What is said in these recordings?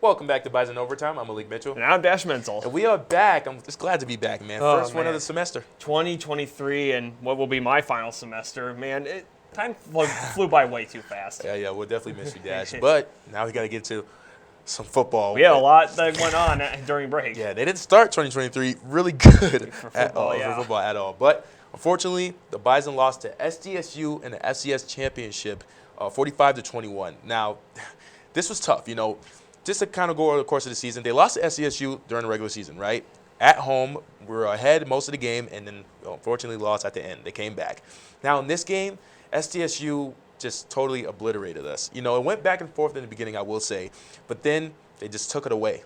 Welcome back to Bison Overtime. I'm Malik Mitchell. And I'm Dash Mentzel. And we are back. I'm just glad to be back, man. First one of the semester. 2023 and what will be my final semester. Man, time flew by way too fast. Yeah, we'll definitely miss you, Dash. But now we got to get to some football. We had a lot that went on during break. Yeah, they didn't start 2023 really good for football at all. But unfortunately, the Bison lost to SDSU in the FCS championship, 45-21. Now, this was tough, Just to kind of go over the course of the season, they lost to SDSU during the regular season, right? At home, we were ahead most of the game, and then unfortunately lost at the end. They came back. Now, in this game, SDSU just totally obliterated us. It went back and forth in the beginning, I will say, but then they just took it away.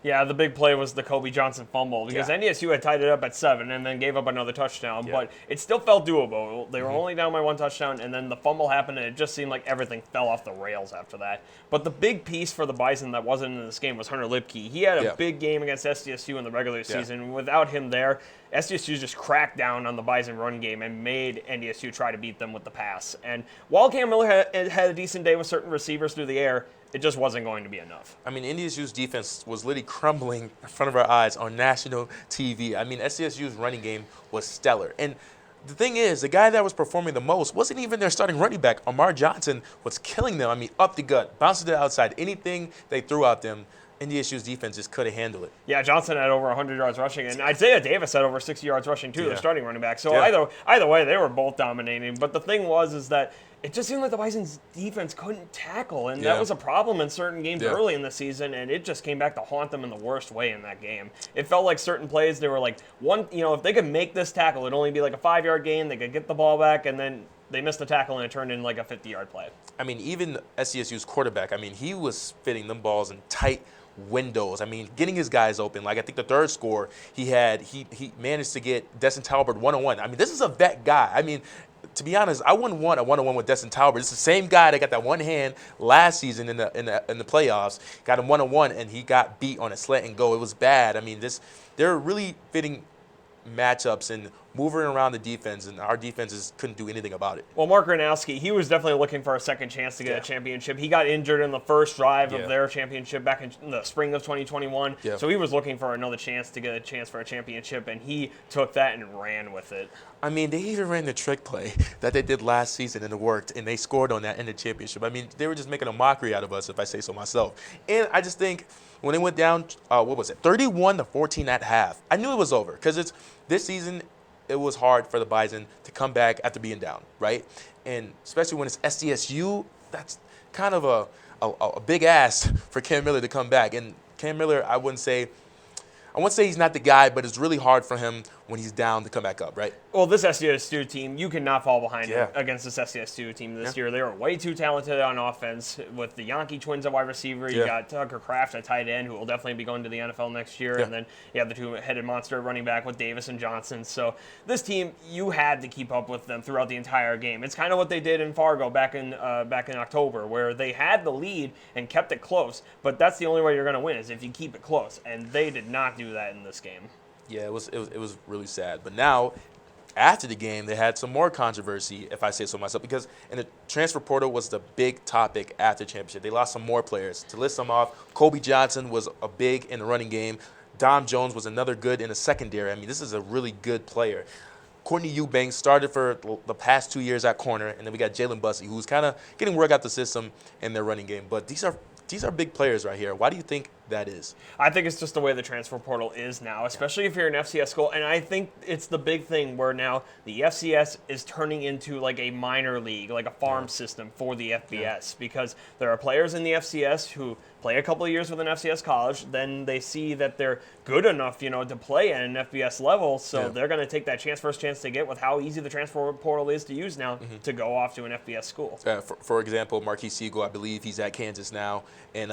Yeah, the big play was the Kobe Johnson fumble because NDSU had tied it up at 7 and then gave up another touchdown, but it still felt doable. They were only down by 1 touchdown, and then the fumble happened, and it just seemed like everything fell off the rails after that. But the big piece for the Bison that wasn't in this game was Hunter Lipke. He had a big game against SDSU in the regular season. Without him there, SDSU just cracked down on the Bison run game and made NDSU try to beat them with the pass. And while Cam Miller had a decent day with certain receivers through the air, it just wasn't going to be enough. I mean, NDSU's defense was literally crumbling in front of our eyes on national TV. I mean, SDSU's running game was stellar. And the thing is, the guy that was performing the most wasn't even their starting running back. Amar Johnson was killing them. I mean, up the gut, bouncing to the outside. Anything they threw at them, NDSU's defense just couldn't handle it. Yeah, Johnson had over 100 yards rushing, and Isaiah Davis had over 60 yards rushing too, their starting running back. So either way, they were both dominating. But the thing is that it just seemed like the Bison's defense couldn't tackle, and that was a problem in certain games early in the season, and it just came back to haunt them in the worst way in that game. It felt like certain plays, they were like, if they could make this tackle, it'd only be like a 5-yard gain, they could get the ball back, and then they missed the tackle, and it turned into like a 50-yard play. I mean, even SDSU's quarterback, he was fitting them balls in tight windows. Getting his guys open. Like, I think the third score, he managed to get Destin Talbert one-on-one. This is a vet guy. To be honest, I wouldn't want a one-on-one with Destin Talbert. It's the same guy that got that one hand last season in the playoffs. Got him one-on-one, and he got beat on a slant and go. It was bad. They're really fitting matchups and moving around the defense, and our defenses couldn't do anything about it. Well, Mark Gronowski, he was definitely looking for a second chance to get a championship. He got injured in the first drive of their championship back in the spring of 2021, so he was looking for another chance to get a chance for a championship, and he took that and ran with it. They even ran the trick play that they did last season, and it worked, and they scored on that in the championship. They were just making a mockery out of us, if I say so myself. And I just think when it went down, 31-14 at half, I knew it was over, because this season, it was hard for the Bison to come back after being down, right? And especially when it's SDSU, that's kind of a big ask for Cam Miller to come back. And Cam Miller, I wouldn't say he's not the guy, but it's really hard for him when he's down to come back up, right? Well, this SDSU team, you cannot fall behind against this SDSU team this year. They are way too talented on offense with the Yankee twins at wide receiver. You got Tucker Kraft at tight end, who will definitely be going to the NFL next year. And then you have the two-headed monster running back with Davis and Johnson. So this team, you had to keep up with them throughout the entire game. It's kind of what they did in Fargo back in October, where they had the lead and kept it close. But that's the only way you're going to win is if you keep it close. And they did not do that in this game. Yeah, it was really sad. But now, after the game, they had some more controversy, if I say so myself, because in the transfer portal was the big topic after the championship. They lost some more players. To list them off, Kobe Johnson was a big in the running game. Dom Jones was another good in the secondary. This is a really good player. Courtney Eubanks started for the past 2 years at corner, and then we got Jalen Bussey, who's kind of getting work out the system in their running game. But these are big players right here. Why do you think that is? I think it's just the way the transfer portal is now, especially if you're an FCS school. And I think it's the big thing where now the FCS is turning into like a minor league, like a farm system for the FBS, because there are players in the FCS who play a couple of years with an FCS college, then they see that they're good enough, to play at an FBS level, so they're going to take that first chance they get with how easy the transfer portal is to use now to go off to an FBS school. For example, Marquis Siegel, I believe he's at Kansas now, and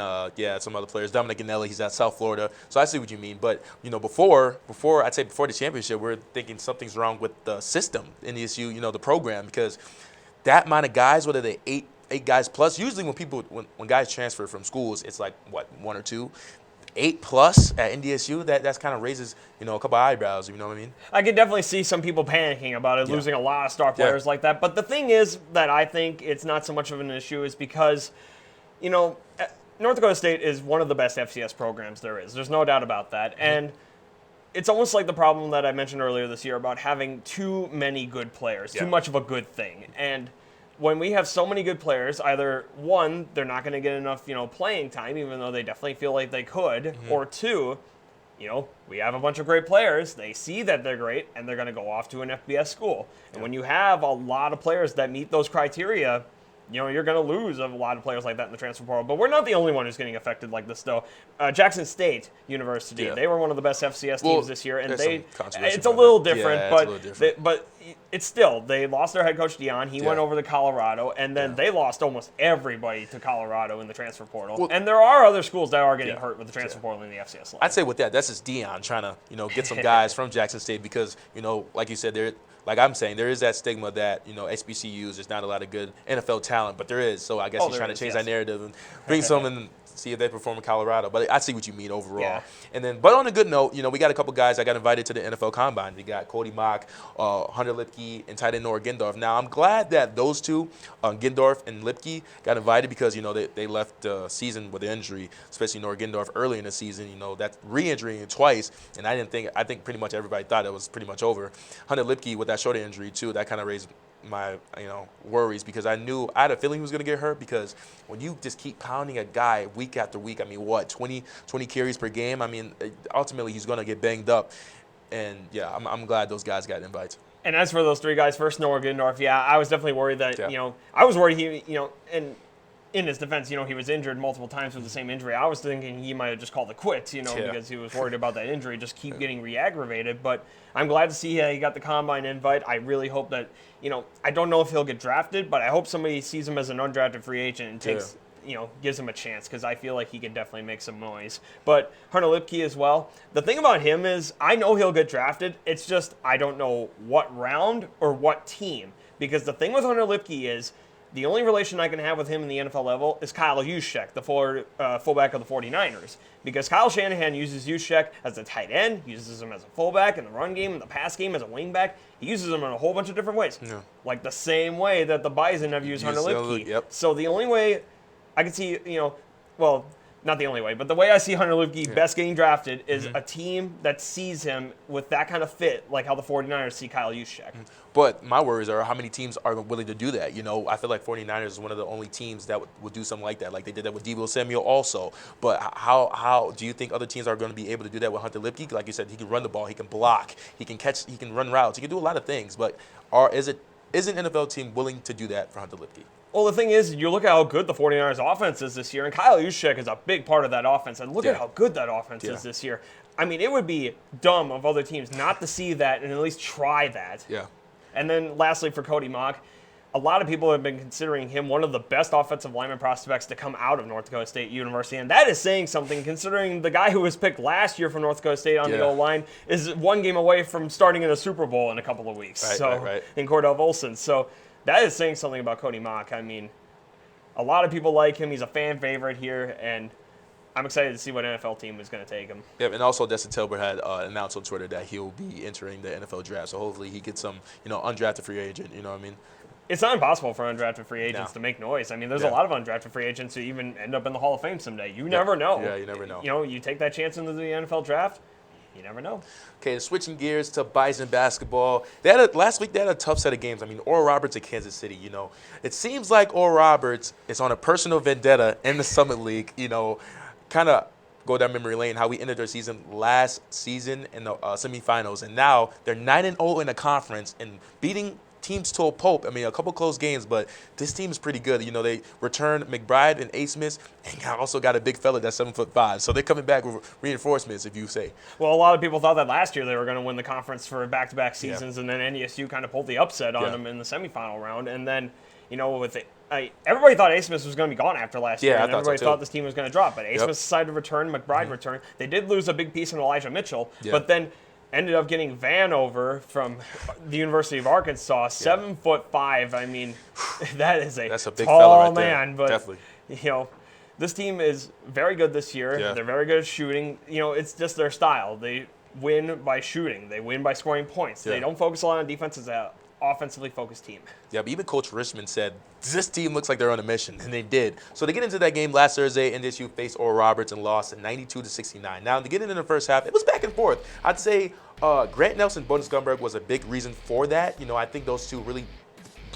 some other players. Dominic Ganelli, he's at South Florida. So I see what you mean, but before the championship, we're thinking something's wrong with the system in NDSU, the program, because that amount of guys, whether they eight guys plus. Usually when guys transfer from schools, it's like, what, 1 or 2? 8+ at NDSU, that's kind of raises, a couple of eyebrows, you know what I mean? I can definitely see some people panicking about it, losing a lot of star players like that. But the thing is that I think it's not so much of an issue is because, North Dakota State is one of the best FCS programs there is. There's no doubt about that. And it's almost like the problem that I mentioned earlier this year about having too many good players, too much of a good thing. And when we have so many good players, either one, they're not going to get enough, playing time, even though they definitely feel like they could, or two, we have a bunch of great players. They see that they're great, and they're going to go off to an FBS school. And when you have a lot of players that meet those criteria, you're going to lose a lot of players like that in the transfer portal. But we're not the only one who's getting affected like this, though. Jackson State University, they were one of the best FCS teams this year, and it's a little different, but it's still, they lost their head coach, Dion. He went over to Colorado, and then they lost almost everybody to Colorado in the transfer portal. Well, and there are other schools that are getting hurt with the transfer portal in the FCS line. I'd say with that's just Dion trying to, get some guys from Jackson State because, like you said, like I'm saying, there is that stigma that, HBCUs, there's not a lot of good NFL talent, but there is. So I guess he's trying to change that narrative and bring some and see if they perform in Colorado. But I see what you mean overall. Yeah. And then, but on a good note, we got a couple guys that got invited to the NFL Combine. We got Cody Mock, Hunter Lipke, and tight end Noah Gindorf. Now, I'm glad that those two, Gindorf and Lipke, got invited because, they left the season with an injury, especially Noah Gindorf early in the season, that re-injury twice. And I think pretty much everybody thought it was pretty much over. Hunter Lipke with that shoulder injury, too, that kind of raised my worries because I had a feeling he was going to get hurt because when you just keep pounding a guy week after week, 20 carries per game, ultimately he's going to get banged up. And I'm glad those guys got invites. And as for those three guys, first Noah Gindorf, I was definitely worried that I was worried he and in his defense, he was injured multiple times with the same injury. I was thinking he might have just called it quits, because he was worried about that injury, just keep getting re-aggravated. But I'm glad to see he got the Combine invite. I really hope that, I don't know if he'll get drafted, but I hope somebody sees him as an undrafted free agent and takes, gives him a chance because I feel like he could definitely make some noise. But Hunter Lipke as well. The thing about him is I know he'll get drafted. It's just I don't know what round or what team because the thing with Hunter Lipke is the only relation I can have with him in the NFL level is Kyle Juszczyk, the fullback of the 49ers. Because Kyle Shanahan uses Juszczyk as a tight end, uses him as a fullback in the run game, in the pass game, as a wingback. He uses him in a whole bunch of different ways. Yeah. Like the same way that the Bison have used Hunter Lipke. Yep. So the only way I can see, not the only way, but the way I see Hunter Lipke best getting drafted is a team that sees him with that kind of fit, like how the 49ers see Kyle Juszczyk. But my worries are how many teams are willing to do that. I feel like 49ers is one of the only teams that would do something like that. Like they did that with Deebo Samuel also. But how do you think other teams are going to be able to do that with Hunter Lipke? Like you said, he can run the ball, he can block, he can catch, he can run routes, he can do a lot of things. But is an NFL team willing to do that for Hunter Lipke? Well, the thing is, you look at how good the 49ers offense is this year, and Kyle Juszczyk is a big part of that offense, and look at how good that offense is this year. It would be dumb of other teams not to see that and at least try that. Yeah. And then lastly, for Cody Mock, a lot of people have been considering him one of the best offensive lineman prospects to come out of North Dakota State University, and that is saying something considering the guy who was picked last year from North Dakota State on the O-line is one game away from starting in a Super Bowl in a couple of weeks. Right. In Cordell Volson. So that is saying something about Cody Mock. A lot of people like him. He's a fan favorite here, and I'm excited to see what NFL team is going to take him. Yeah, and also Destin Tilbert had announced on Twitter that he'll be entering the NFL draft. So hopefully he gets some, undrafted free agent. You know what I mean? It's not impossible for undrafted free agents to make noise. There's a lot of undrafted free agents who even end up in the Hall of Fame someday. You never know. Yeah, you never know. You take that chance into the NFL draft. You never know. Okay, switching gears to Bison basketball. Last week they had a tough set of games. Oral Roberts at Kansas City. It seems like Oral Roberts is on a personal vendetta in the Summit League. Kind of go down memory lane how we ended their season last season in the semifinals, and now they're 9-0 in the conference and beating teams to a pulp. A couple close games, but this team is pretty good. They returned McBride and A. Smith, and also got a big fella that's 7'5". So they're coming back with reinforcements, if you say. Well, a lot of people thought that last year they were going to win the conference for back-to-back seasons, and then NDSU kind of pulled the upset on them in the semifinal round. And then, with it, everybody thought A. Smith was going to be gone after last year, and everybody thought this team was going to drop. But A. Smith decided to return, McBride returned. They did lose a big piece in Elijah Mitchell, but then ended up getting Vanover from the University of Arkansas, 7'5". That's a big tall fella right man. There. But Definitely. This team is very good this year. Yeah. They're very good at shooting. It's just their style. They win by shooting. They win by scoring points. They don't focus a lot on defense as offensively focused team. Yeah, but even Coach Richmond said, this team looks like they're on a mission, and they did. So to get into that game last Thursday, NDSU faced Oral Roberts and lost 92-69. Now, to get into the first half, it was back and forth. I'd say Grant Nelson, Boden Skunberg was a big reason for that. I think those two really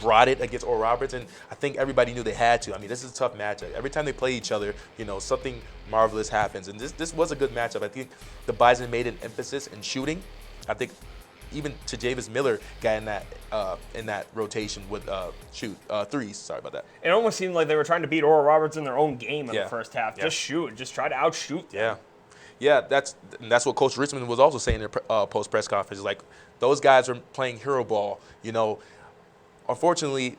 brought it against Oral Roberts, and I think everybody knew they had to. I mean, this is a tough matchup. Every time they play each other, something marvelous happens, and this was a good matchup. I think the Bison made an emphasis in shooting. I think even Javis Miller got in that rotation with threes. Sorry about that. It almost seemed like they were trying to beat Oral Roberts in their own game in the first half. Yeah. Just shoot, just try to outshoot them. Yeah, that's what Coach Richmond was also saying in their post press conference. Like, those guys are playing hero ball. Unfortunately,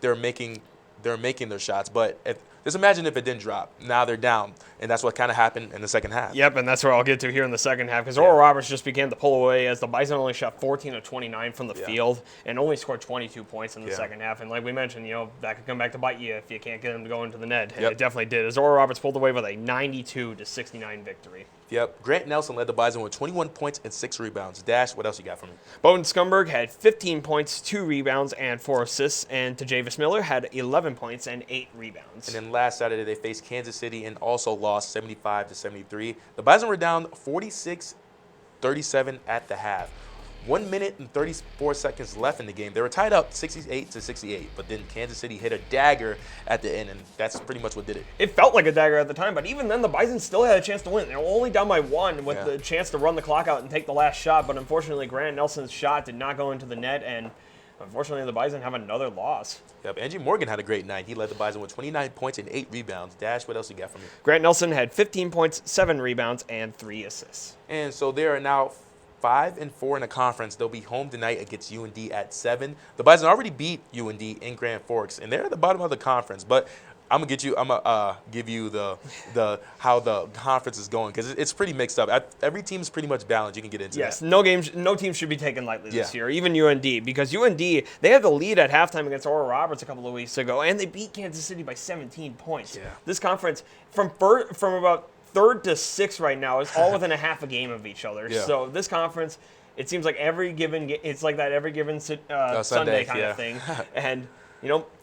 they're making their shots, but just imagine if it didn't drop. Now they're down, and that's what kind of happened in the second half. Yep, and that's where I'll get to here in the second half, because Oral Roberts just began to pull away as the Bison only shot 14 of 29 from the field and only scored 22 points in the second half. And like we mentioned, that could come back to bite you if you can't get them to go into the net. And it definitely did, as Oral Roberts pulled away with a 92-69 victory. Yep. Grant Nelson led the Bison with 21 points and 6 rebounds. Dash, what else you got for me? Boden Skunberg had 15 points, 2 rebounds, and 4 assists, and Javis Miller had 11 points and 8 rebounds. And then last Saturday, they faced Kansas City and also lost 75-73. The Bison were down 46-37 at the half. 1 minute and 34 seconds left in the game. They were tied up 68-68, but then Kansas City hit a dagger at the end, and that's pretty much what did it. It felt like a dagger at the time, but even then, the Bison still had a chance to win. They were only down by 1 with the chance to run the clock out and take the last shot, but unfortunately, Grant Nelson's shot did not go into the net, and unfortunately, the Bison have another loss. Yep, Angie Morgan had a great night. He led the Bison with 29 points and 8 rebounds. Dash, what else you got for me? Grant Nelson had 15 points, 7 rebounds, and 3 assists. And so they are now 5-4 in the conference. They'll be home tonight against UND at 7. The Bison already beat UND in Grand Forks, and they're at the bottom of the conference. But I'm gonna give you the how the conference is going, because it's pretty mixed up. Every team is pretty much balanced. You can get into that. Yes, no team should be taken lightly this year, even UND, because UND, they had the lead at halftime against Oral Roberts a couple of weeks ago, and they beat Kansas City by 17 points. Yeah. This conference, from about 3rd to 6th right now, is all within a half a game of each other. Yeah. So this conference, it seems like it's like that every given Sunday kind of thing, and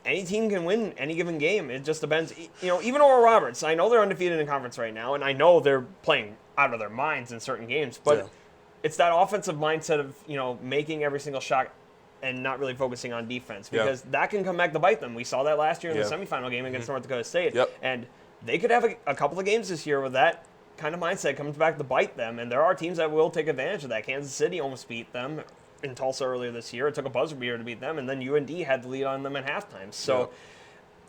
any team can win any given game. It just depends. Even Oral Roberts, I know they're undefeated in conference right now, and I know they're playing out of their minds in certain games, but it's that offensive mindset of, making every single shot and not really focusing on defense, because that can come back to bite them. We saw that last year in the semifinal game against North Dakota State, and they could have a couple of games this year where that kind of mindset comes back to bite them, and there are teams that will take advantage of that. Kansas City almost beat them in Tulsa earlier this year. It took a buzzer beater to beat them, and then UND had the lead on them at halftime. So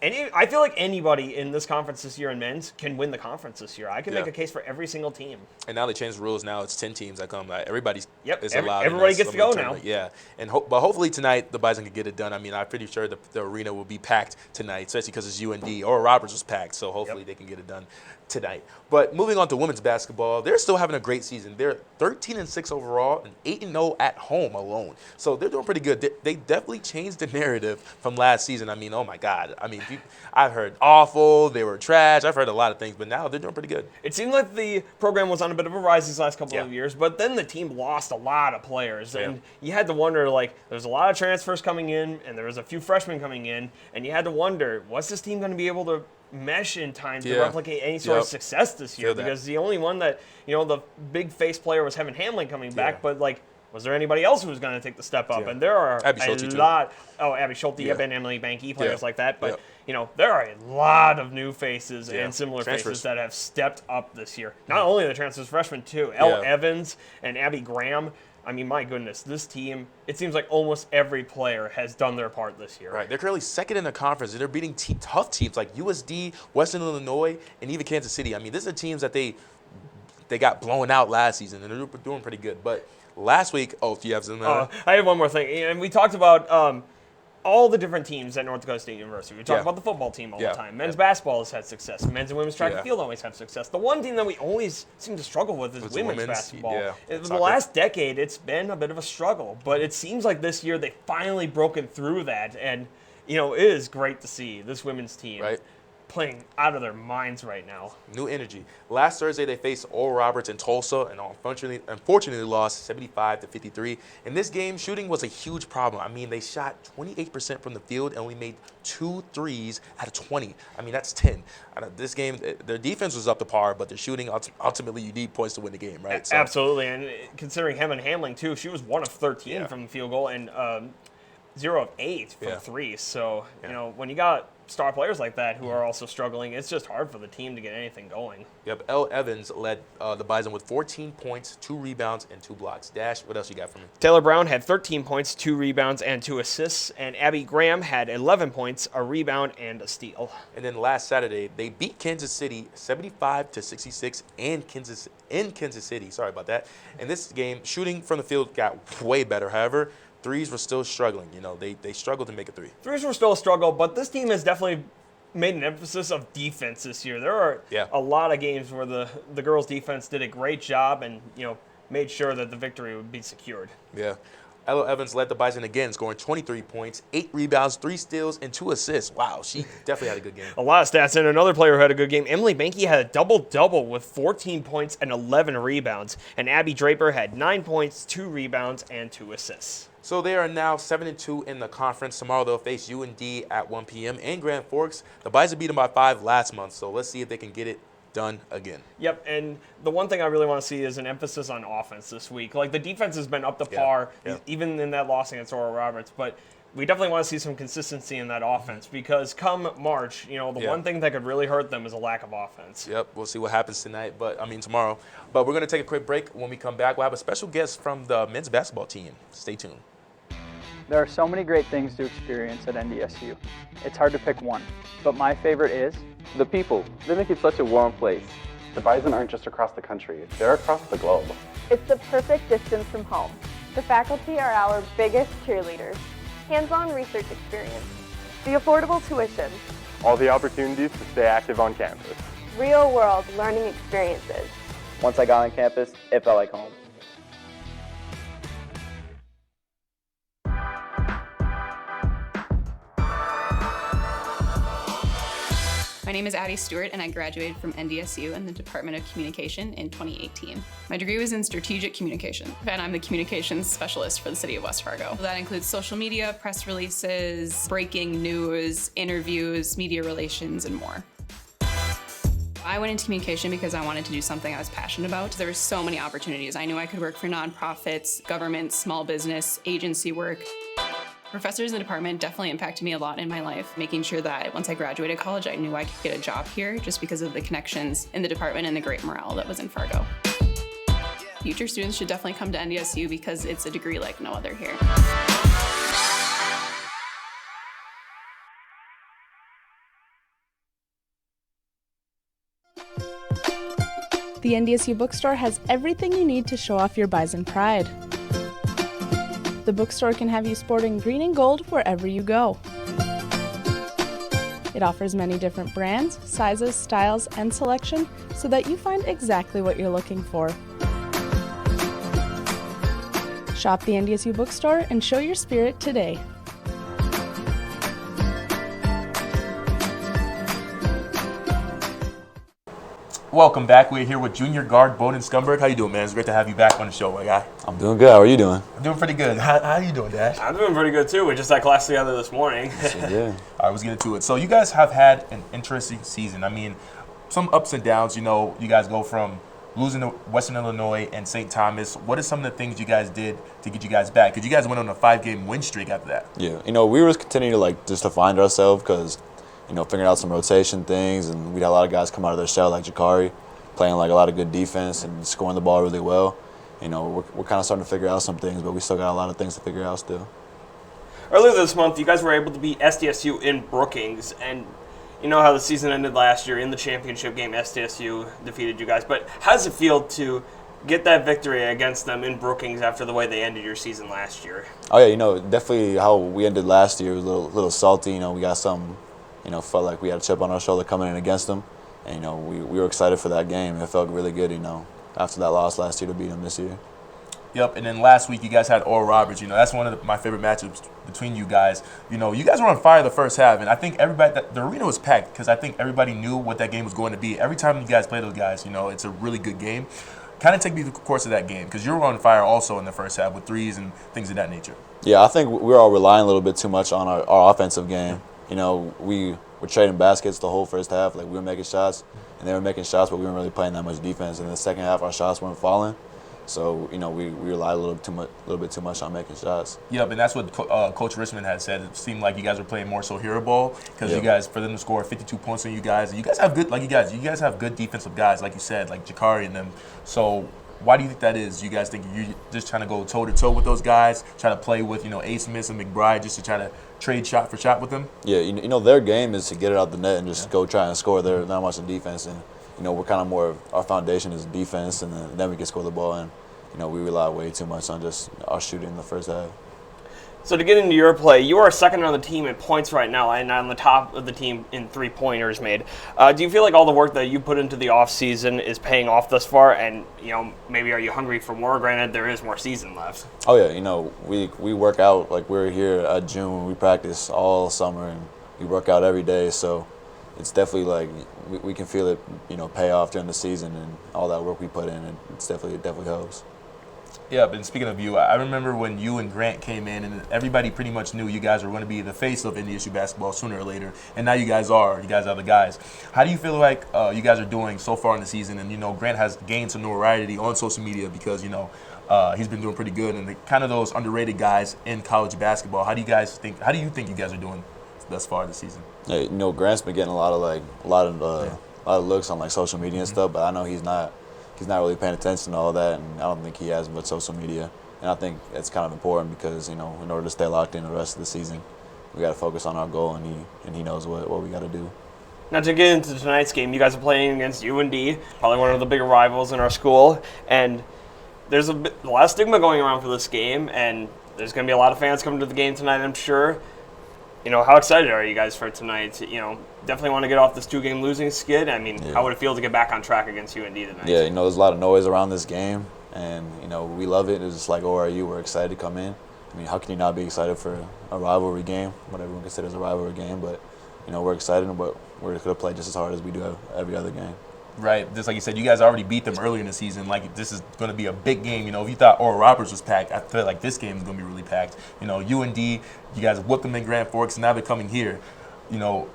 I feel like anybody in this conference this year in men's can win the conference this year. I can make a case for every single team. And now they changed the rules. Now it's 10 teams that come. Everybody is allowed. Everybody gets to go now. Yeah, but hopefully tonight the Bison can get it done. I mean, I'm pretty sure the arena will be packed tonight, especially because it's UND. Or Roberts was packed, so hopefully they can get it done tonight. But moving on to women's basketball, they're still having a great season. They're 13-6 overall and 8-0 at home alone. So they're doing pretty good. They definitely changed the narrative from last season. I mean, oh my God. I mean, I've heard awful, they were trash. I've heard a lot of things, but now they're doing pretty good. It seemed like the program was on a bit of a rise these last couple of years, but then the team lost a lot of players. And you had to wonder, there's a lot of transfers coming in, and there was a few freshmen coming in, and you had to wonder, what's this team going to be able to mesh in time to replicate any sort of success this year? Because the only one that, the big face player was Heaven Hamlin coming back, but was there anybody else who was going to take the step up? And there are Abby Schulte, and Emily Banky, players like that. But, there are a lot of new faces and similar faces that have stepped up this year. Not only the transfers, freshmen too. Elle Evans and Abby Graham. I mean, my goodness, this team, it seems like almost every player has done their part this year. Right. They're currently second in the conference, and they're beating tough teams like USD, Western Illinois, and even Kansas City. I mean, these are teams that they got blown out last season, and they're doing pretty good. But last week, do you have something? I have one more thing. And we talked about all the different teams at North Dakota State University. We talk about the football team all the time. Men's basketball has had success. Men's and women's track and field always have success. The one team that we always seem to struggle with is women's basketball. In the last decade, it's been a bit of a struggle. But it seems like this year they've finally broken through that. And, it is great to see this women's team. Right. playing out of their minds right now. New energy. Last Thursday, they faced Oral Roberts in Tulsa and unfortunately lost 75-53. In this game, shooting was a huge problem. I mean, they shot 28% from the field and only made 2 threes out of 20. I mean, that's 10. This game, their defense was up to par, but their shooting, ultimately, you need points to win the game, right? So, absolutely, and considering Helen Hamling, too, she was 1 of 13 from the field goal and 0 of 8 from threes. So, you know, when you got star players like that who are also struggling, it's just hard for the team to get anything going. Yep, Elle Evans led the Bison with 14 points, 2 rebounds, and 2 blocks. Dash, what else you got for me? Taylor Brown had 13 points, 2 rebounds, and 2 assists, and Abby Graham had 11 points, a rebound, and a steal. And then last Saturday, they beat Kansas City 75-66 in Kansas City. Sorry about that. In this game, shooting from the field got way better. However, threes were still struggling. You know, they struggled to make a 3. Threes were still a struggle, but this team has definitely made an emphasis of defense this year. There are a lot of games where the girls' defense did a great job and, you know, made sure that the victory would be secured. Yeah. Ella Evans led the Bison again, scoring 23 points, 8 rebounds, 3 steals, and 2 assists. Wow, she definitely had a good game. A lot of stats, and another player who had a good game. Emily Banky had a double-double with 14 points and 11 rebounds, and Abby Draper had 9 points, 2 rebounds, and 2 assists. So they are now 7-2 in the conference. Tomorrow they'll face UND at 1 p.m. in Grand Forks. The Bison beat them by 5 last month, so let's see if they can get it done again. Yep, and the one thing I really want to see is an emphasis on offense this week. Like, the defense has been up to par, even in that loss against Oral Roberts, but we definitely want to see some consistency in that offense because come March, you know, the one thing that could really hurt them is a lack of offense. Yep, we'll see what happens tomorrow. But we're going to take a quick break. When we come back, we'll have a special guest from the men's basketball team. Stay tuned. There are so many great things to experience at NDSU. It's hard to pick one, but my favorite is the people. They make it such a warm place. The Bison aren't just across the country, they're across the globe. It's the perfect distance from home. The faculty are our biggest cheerleaders. Hands-on research experience. The affordable tuition. All the opportunities to stay active on campus. Real-world learning experiences. once I got on campus, it felt like home. My name is Addie Stewart, and I graduated from NDSU in the Department of Communication in 2018. My degree was in strategic communication, and I'm the communications specialist for the city of West Fargo. That includes social media, press releases, breaking news, interviews, media relations, and more. I went into communication because I wanted to do something I was passionate about. There were so many opportunities. I knew I could work for nonprofits, government, small business, agency work. Professors in the department definitely impacted me a lot in my life, making sure that once I graduated college, I knew I could get a job here just because of the connections in the department and the great morale that was in Fargo. Future students should definitely come to NDSU because it's a degree like no other here. The NDSU bookstore has everything you need to show off your Bison pride. The bookstore can have you sporting green and gold wherever you go. It offers many different brands, sizes, styles, and selection so that you find exactly what you're looking for. Shop the NDSU bookstore and show your spirit today. Welcome back. We're here with junior guard Boden Skunberg. How you doing, man? It's great to have you back on the show, my guy. I'm doing good. How are you doing? I'm doing pretty good. How are you doing, Dash? I'm doing pretty good, too. We just had class together this morning. Yeah. All right, let's get into it. So you guys have had an interesting season. I mean, some ups and downs. You know, you guys go from losing to Western Illinois and St. Thomas. What are some of the things you guys did to get you guys back? Because you guys went on a 5-game win streak after that. Yeah. You know, we were continuing to, just to find ourselves because, figuring out some rotation things, and we had a lot of guys come out of their shell like Jakari, playing a lot of good defense and scoring the ball really well. We're kind of starting to figure out some things, but we still got a lot of things to figure out still. Earlier this month, you guys were able to beat SDSU in Brookings, and you know how the season ended last year. In the championship game, SDSU defeated you guys. But how does it feel to get that victory against them in Brookings after the way they ended your season last year? Oh, yeah, definitely how we ended last year was a little salty. We got some, felt like we had a chip on our shoulder coming in against them. And, we were excited for that game. It felt really good, after that loss last year to beat them this year. Yep, and then last week you guys had Oral Roberts. That's one of my favorite matchups between you guys. You know, you guys were on fire the first half, and I think the arena was packed because I think everybody knew what that game was going to be. Every time you guys play those guys, you know, it's a really good game. Kind of take me through the course of that game because you were on fire also in the first half with threes and things of that nature. Yeah, I think we were all relying a little bit too much on our offensive game. You know, we were trading baskets the whole first half. Like, we were making shots, and they were making shots, but we weren't really playing that much defense. And in the second half, our shots weren't falling. So, you know, we relied a little bit too much on making shots. Yep, and that's what Coach Richmond had said. It seemed like you guys were playing more so hero ball because you guys, for them to score 52 points on you guys have good, like you guys have good defensive guys, like you said, like Jakari and them. So why do you think that is? You guys think you're just trying to go toe-to-toe with those guys, try to play with, you know, A. Smith and McBride just to try to trade shot for shot with them? Yeah, you know, their game is to get it out the net and just go try and score. They're not much in defense, and, you know, we're kind of more, our foundation is defense, and then we can score the ball, and, you know, we rely way too much on just our shooting in the first half. So to get into your play, you are second on the team in points right now and on the top of the team in three-pointers made. Do you feel like all the work that you put into the offseason is paying off thus far? And, you know, maybe are you hungry for more? Granted, there is more season left. Oh, yeah. You know, we work out. Like, we're here at June. We practice all summer, and we work out every day. So it's definitely like we can feel it, you know, pay off during the season and all that work we put in. And it definitely helps. Yeah, but speaking of you, I remember when you and Grant came in, and everybody pretty much knew you guys were going to be the face of NDSU basketball sooner or later, and now you guys are the guys. How do you feel like you guys are doing so far in the season? And, you know, Grant has gained some notoriety on social media because, you know, he's been doing pretty good, and kind of those underrated guys in college basketball. How do you think you guys are doing thus far this season? Yeah, you know, Grant's been getting a lot of looks on like social media and stuff, but I know he's not really paying attention to all that, and I don't think he has much social media. And I think it's kind of important because, you know, in order to stay locked in the rest of the season, we got to focus on our goal, and he knows what we got to do. Now, to get into tonight's game, you guys are playing against UND, probably one of the bigger rivals in our school, and there's a lot of stigma going around for this game, and there's going to be a lot of fans coming to the game tonight, I'm sure. You know, how excited are you guys for tonight? You know, definitely want to get off this two-game losing skid. I mean, how would it feel to get back on track against UND tonight? Yeah, you know, there's a lot of noise around this game, and, you know, we love it. It's just like ORU, we're excited to come in. I mean, how can you not be excited for a rivalry game, what everyone considers a rivalry game? But, you know, we're excited, but we're going to play just as hard as we do every other game. Right, just like you said, you guys already beat them earlier in the season. Like, this is going to be a big game. You know, if you thought Oral Roberts was packed, I feel like this game is going to be really packed. You know, UND, you guys whooped them in Grand Forks, and now they're coming here. You know,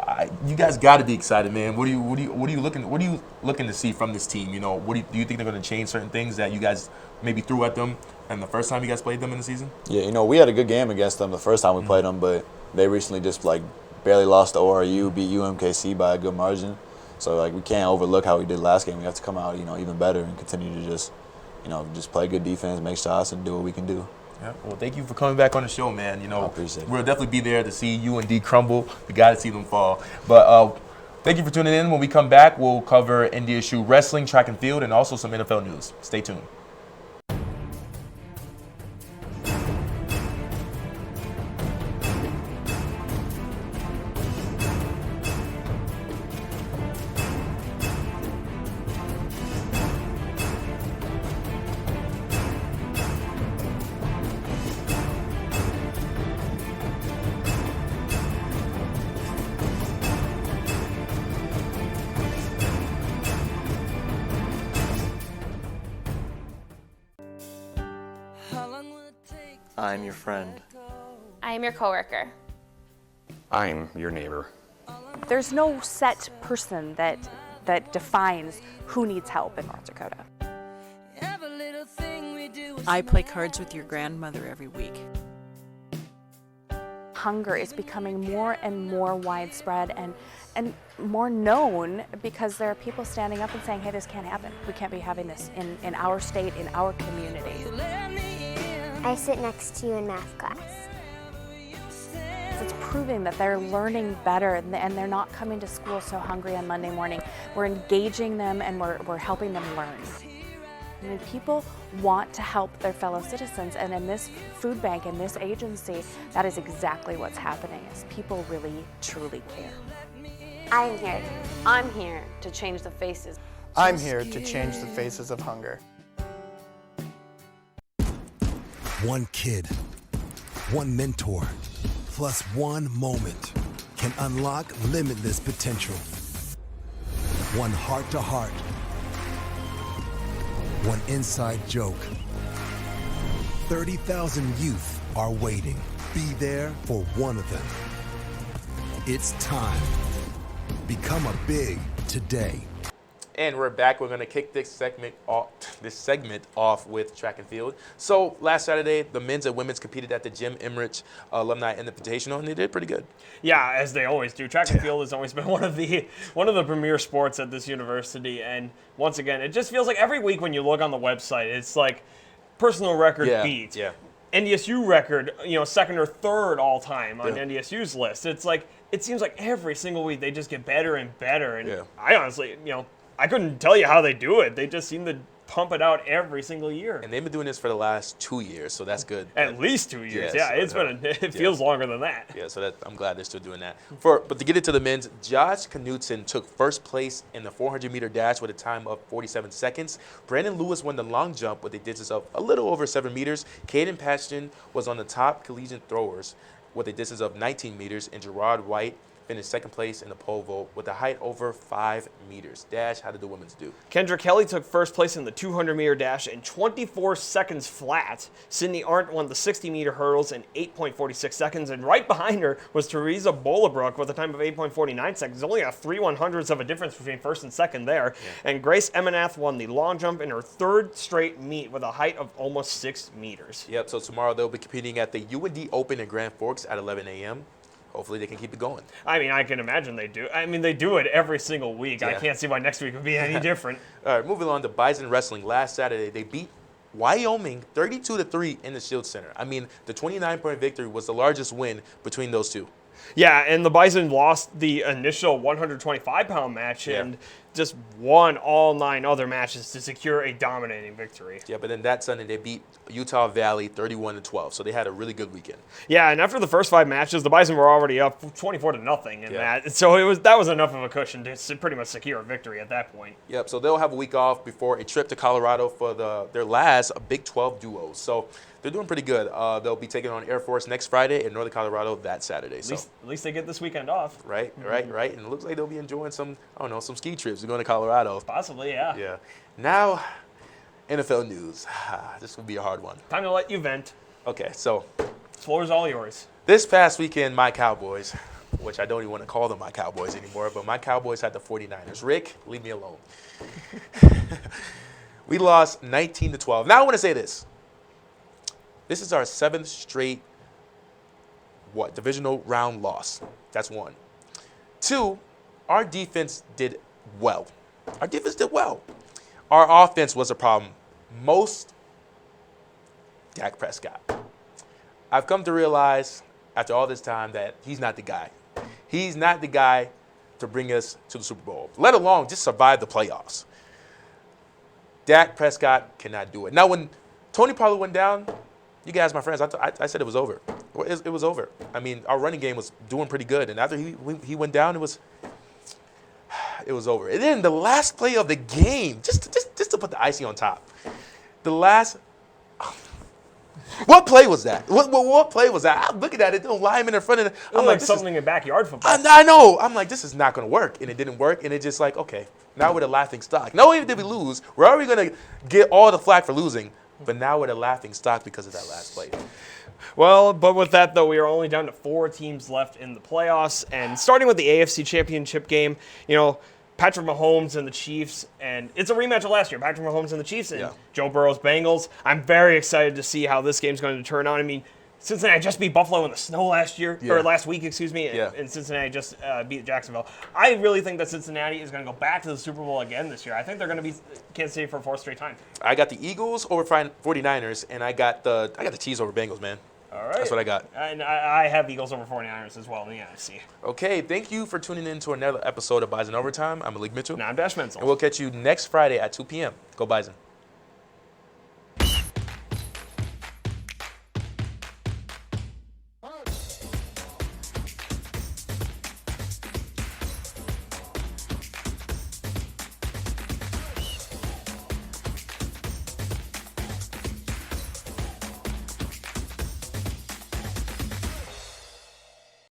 you guys got to be excited, man. What are you looking to see from this team? You know, do you think they're going to change certain things that you guys maybe threw at them and the first time you guys played them in the season? Yeah, you know, we had a good game against them the first time we played them, but they recently just like barely lost to ORU, beat UMKC by a good margin. So, like, we can't overlook how we did last game. We have to come out, you know, even better and continue to just, you know, just play good defense, make shots, and do what we can do. Yeah. Well, thank you for coming back on the show, man. You know, I appreciate it. We'll definitely be there to see UND crumble. We got to see them fall. But thank you for tuning in. When we come back, we'll cover NDSU wrestling, track and field, and also some NFL news. Stay tuned. I'm your friend. I am your coworker. I'm your neighbor. There's no set person that defines who needs help in North Dakota. I play cards with your grandmother every week. Hunger is becoming more and more widespread and more known because there are people standing up and saying, hey, this can't happen. We can't be having this in our state, in our community. I sit next to you in math class. It's proving that they're learning better and they're not coming to school so hungry on Monday morning. We're engaging them and we're helping them learn. I mean, people want to help their fellow citizens, and in this food bank, in this agency, that is exactly what's happening, is people really, truly care. I'm here. I'm here to change the faces. I'm here to change the faces of hunger. One kid, one mentor, plus one moment can unlock limitless potential. One heart-to-heart. One inside joke. 30,000 youth are waiting. Be there for one of them. It's time. Become a big today. And we're back. We're going to kick this segment off with track and field. So last Saturday, the men's and women's competed at the Jim Emmerich Alumni Invitational, and they did pretty good. Yeah, as they always do. Track and field has always been one of the premier sports at this university. And once again, it just feels like every week when you look on the website, it's like personal record beat. Yeah. NDSU record, second or third all time on NDSU's list. It's like it seems like every single week they just get better and better. And I honestly, I couldn't tell you how they do it. They just seem to pump it out every single year. And they've been doing this for the last 2 years, so that's good. At least 2 years. It feels longer than that. Yeah, so I'm glad they're still doing that. But to get into the men's, Josh Knudsen took first place in the 400-meter dash with a time of 47 seconds. Brandon Lewis won the long jump with a distance of a little over 7 meters. Caden Paston was on the top collegiate throwers with a distance of 19 meters, and Gerard White finished second place in the pole vault with a height over 5 meters. Dash, how did the women's do? Kendra Kelly took first place in the 200-meter dash in 24 seconds flat. Sydney Arndt won the 60-meter hurdles in 8.46 seconds, and right behind her was Teresa Bolabrook with a time of 8.49 seconds. Only a 3/100ths of a difference between first and second there. Yeah. And Grace Emenath won the long jump in her third straight meet with a height of almost 6 meters. Yep, so tomorrow they'll be competing at the UND Open in Grand Forks at 11 a.m. Hopefully they can keep it going. I mean, I can imagine they do. I mean, they do it every single week. Yeah. I can't see why next week would be any different. All right, moving on to Bison Wrestling. Last Saturday, they beat Wyoming 32-3 in the Shield Center. I mean, the 29-point victory was the largest win between those two. Yeah, and the Bison lost the initial 125-pound match and just won all 9 other matches to secure a dominating victory. Yeah, but then that Sunday they beat Utah Valley 31-12, so they had a really good weekend. Yeah, and after the first 5 matches, the Bison were already up 24-0 in that. So that was enough of a cushion to pretty much secure a victory at that point. Yep, so they'll have a week off before a trip to Colorado for their last Big 12 duos. So they're doing pretty good. They'll be taking on Air Force next Friday in Northern Colorado that Saturday. At least they get this weekend off. Right. And it looks like they'll be enjoying some ski trips. They're going to Colorado. Possibly, yeah. Yeah. Now, NFL news. This will be a hard one. Time to let you vent. Okay, so. The floor is all yours. This past weekend, my Cowboys, which I don't even want to call them my Cowboys anymore, but my Cowboys had the 49ers. Rick, leave me alone. We lost 19-12. Now I want to say this. This is our 7th straight, divisional round loss. That's 1. 2, our defense did well. Our offense was a problem. Most Dak Prescott. I've come to realize after all this time that he's not the guy. He's not the guy to bring us to the Super Bowl, let alone just survive the playoffs. Dak Prescott cannot do it. Now, when Tony Pollard went down, you guys, my friends, I said it was over. It was over. I mean, our running game was doing pretty good, and after he went down, it was over. And then the last play of the game, just to put the icing on top, what play was that? What play was that? I'm looking at it, don't lineman in front of it. I'm like something in backyard football. I know. I'm like, this is not going to work, and it didn't work, and it's just like, okay, now we're the laughing stock. Not only did we lose, we're already going to get all the flack for losing, but now we're the laughing stock because of that last play. Well, but with that, though, we are only down to 4 teams left in the playoffs. And starting with the AFC Championship game, Patrick Mahomes and the Chiefs, and it's a rematch of last year. Patrick Mahomes and the Chiefs and Joe Burrow's Bengals. I'm very excited to see how this game's going to turn out. I mean, Cincinnati just beat Buffalo in the snow last week, and Cincinnati just beat Jacksonville. I really think that Cincinnati is going to go back to the Super Bowl again this year. I think they're going to beat Kansas City for a 4th straight time. I got the Eagles over 49ers, and I got the Chiefs over Bengals, man. All right. That's what I got. And I have Eagles over 49ers as well in the NFC. Okay, thank you for tuning in to another episode of Bison Overtime. I'm Malik Mitchell. And I'm Dash Mentzel. And we'll catch you next Friday at 2 p.m. Go Bison.